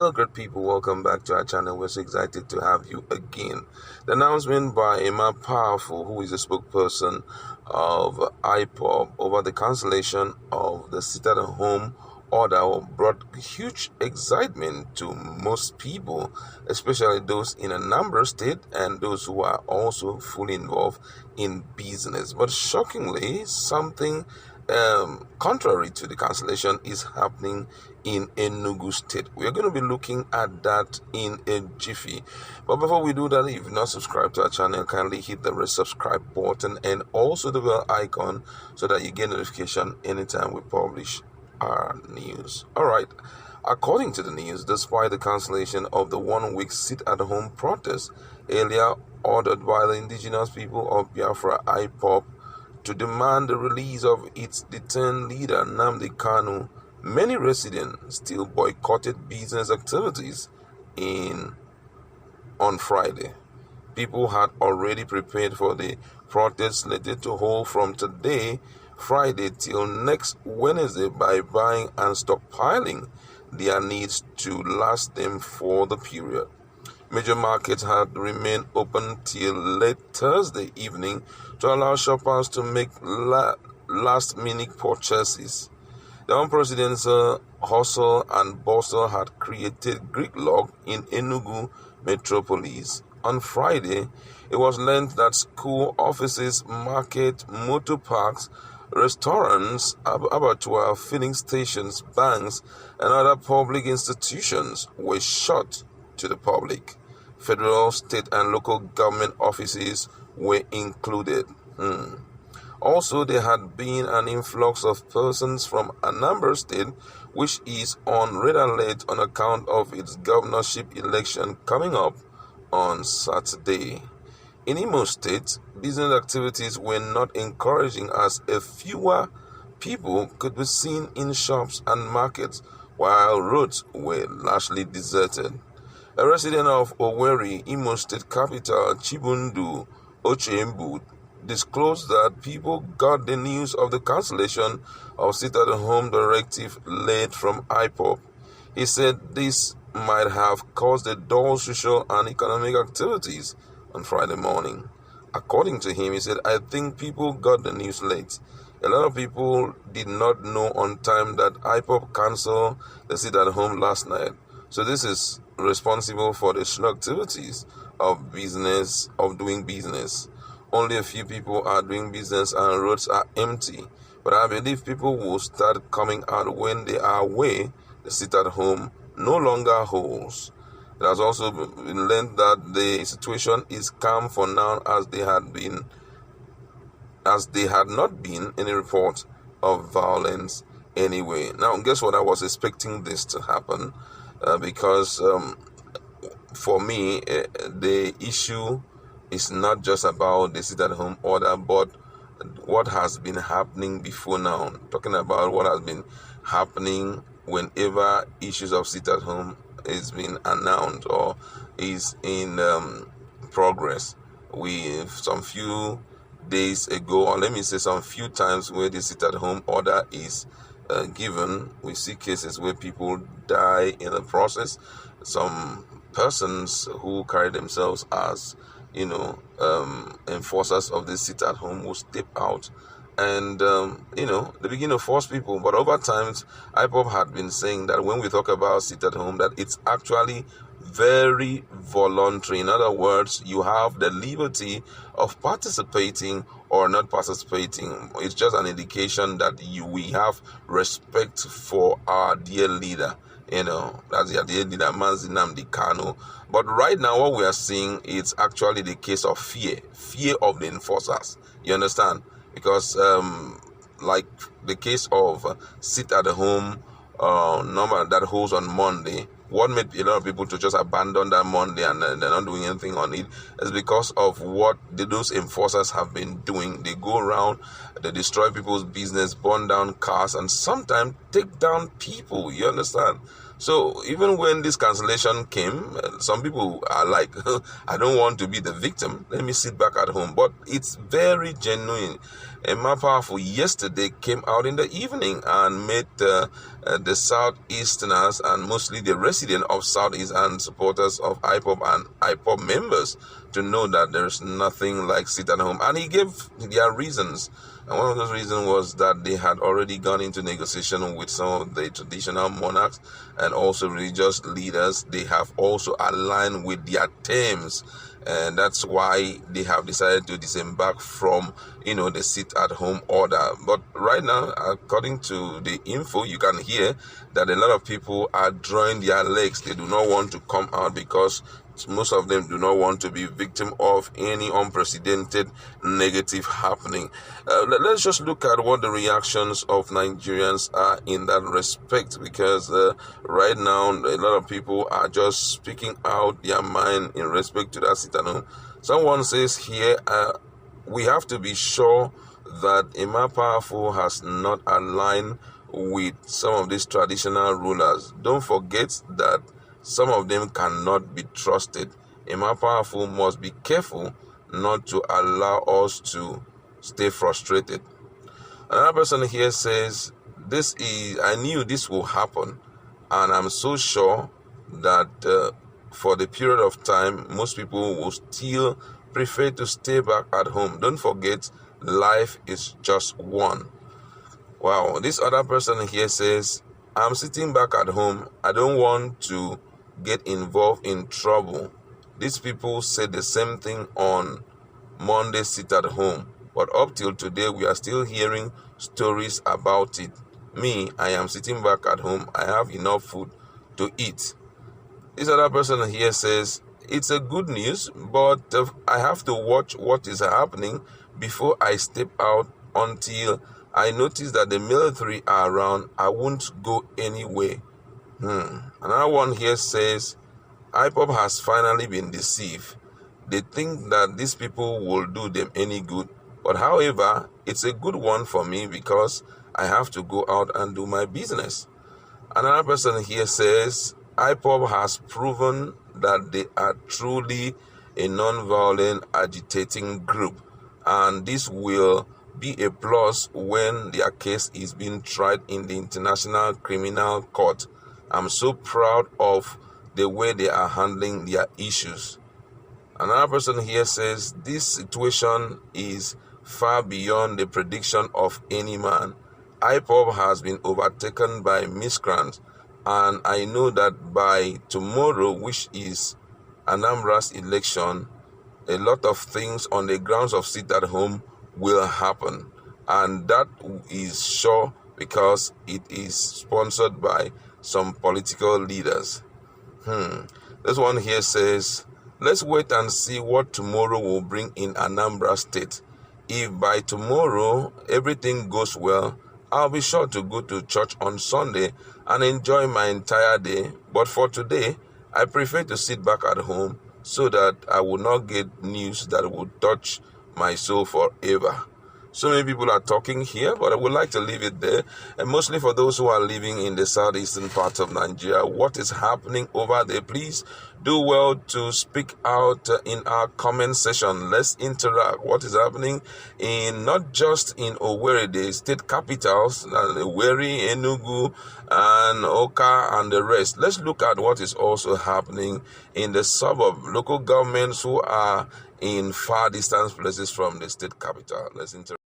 Hello, great people. Welcome back to our channel. We're so excited to have you again. The announcement by Emma Powerful, who is a spokesperson of IPOB over the cancellation of the sit-at-home order, brought huge excitement to most people, especially those in a number state and those who are also fully involved in business. But shockingly, something contrary to the cancellation is happening in Enugu State. We are going to be looking at that in a jiffy. But before we do that, if you've not subscribed to our channel, kindly hit the red subscribe button and also the bell icon so that you get notification anytime we publish our news. All right. According to the news, despite the cancellation of the one-week sit-at-home protest earlier ordered by the indigenous people of Biafra IPOB to demand the release of its detained leader Nnamdi Kanu, many residents still boycotted business activities on Friday. People had already prepared for the protest slated to hold from today, Friday, till next Wednesday by buying and stockpiling their needs to last them for the period. Major markets had remained open till late Thursday evening to allow shoppers to make last-minute purchases. The unprecedented hustle and bustle had created gridlock in Enugu metropolis. On Friday, it was learned that school, offices, market, motor parks, restaurants, abattoirs, filling stations, banks, and other public institutions were shut to the public. Federal, state, and local government offices were included. Also, there had been an influx of persons from Anambra State, which is on red alert on account of its governorship election coming up on Saturday. In Imo State, business activities were not encouraging as a fewer people could be seen in shops and markets, while roads were largely deserted. A resident of Owerri, Imo State capital, Chibundu Ochembu, disclosed that people got the news of the cancellation of sit-at-home directive late from IPOB. He said this might have caused a dull social and economic activities on Friday morning. According to him, he said, I think people got the news late. A lot of people did not know on time that IPOB canceled the sit-at-home last night. So this is responsible for the slow activities of doing business. Only a few people are doing business and roads are empty. But I believe people will start coming out when they are away. The sit-at-home no longer holds. It has also been learned that the situation is calm for now, as there had not been any report of violence anyway. Now, guess what? I was expecting this to happen because for me, the issue is not just about the sit-at-home order, but what has been happening before now. Talking about what has been happening whenever issues of sit-at-home is being announced or is in progress. We some few days ago, or let me say some few times, where the sit-at-home order is given, we see cases where people die in the process. Some persons who carry themselves as enforcers of this sit-at-home will step out and they begin to force people. But over time, IPOB had been saying that when we talk about sit-at-home, that it's actually very voluntary. In other words, you have the liberty of participating or not participating. It's just an indication that we have respect for our dear leader. That's the dear leader, Nnamdi Kanu. But right now, what we are seeing is actually the case of fear of the enforcers. You understand? Because like the case of sit-at-home number that holds on Monday, what made a lot of people to just abandon that Monday and they're not doing anything on it is because of what those enforcers have been doing. They go around, they destroy people's business, burn down cars, and sometimes take down people. You understand? So even when this cancellation came, some people are like, I don't want to be the victim. Let me sit back at home. But it's very genuine. Emma Powerful yesterday came out in the evening and made the Southeasterners and mostly the residents of Southeast and supporters of IPOB and IPOB members to know that there's nothing like sit at home. And he gave their reasons. And one of those reasons was that they had already gone into negotiation with some of the traditional monarchs and also religious leaders. They have also aligned with their terms. And that's why they have decided to disembark from, the sit-at-home order. But right now, according to the info, you can hear that a lot of people are drawing their legs. They do not want to come out because most of them do not want to be victim of any unprecedented negative happening. Let's just look at what the reactions of Nigerians are in that respect, because right now a lot of people are just speaking out their mind in respect to that sit-at-home. Someone says here, we have to be sure that Emma Powerful has not aligned with some of these traditional rulers. Don't forget that some of them cannot be trusted. Emma Powerful must be careful not to allow us to stay frustrated. Another person here says, I knew this will happen, and I'm so sure that for the period of time, most people will still prefer to stay back at home. Don't forget, life is just one. Wow, this other person here says, I'm sitting back at home. I don't want to get involved in trouble. These people said the same thing on Monday sit at home, but up till today we are still hearing stories about it. Me, I am sitting back at home. I have enough food to eat. This other person here says, it's a good news, but I have to watch what is happening before I step out. Until I notice that the military are around, I won't go anywhere. Another one here says, IPOB has finally been deceived. They think that these people will do them any good. But however, it's a good one for me because I have to go out and do my business. Another person here says, IPOB has proven that they are truly a non-violent agitating group, and this will be a plus when their case is being tried in the International Criminal Court. I'm so proud of the way they are handling their issues. Another person here says, this situation is far beyond the prediction of any man. IPOB has been overtaken by miscreants, and I know that by tomorrow, which is Anambra's election, a lot of things on the grounds of sit at home will happen. And that is sure because it is sponsored by some political leaders. This one here says, let's wait and see what tomorrow will bring in Anambra State. If by tomorrow everything goes well, I'll be sure to go to church on Sunday and enjoy my entire day. But for today, I prefer to sit back at home so that I will not get news that will touch my soul forever. So many people are talking here, but I would like to leave it there. And mostly for those who are living in the southeastern part of Nigeria, what is happening over there? Please do well to speak out in our comment section. Let's interact. What is happening in not just in Owerri, the state capitals, Owerri, Enugu, and Oka, and the rest. Let's look at what is also happening in the suburb, local governments who are in far distance places from the state capital. Let's interact.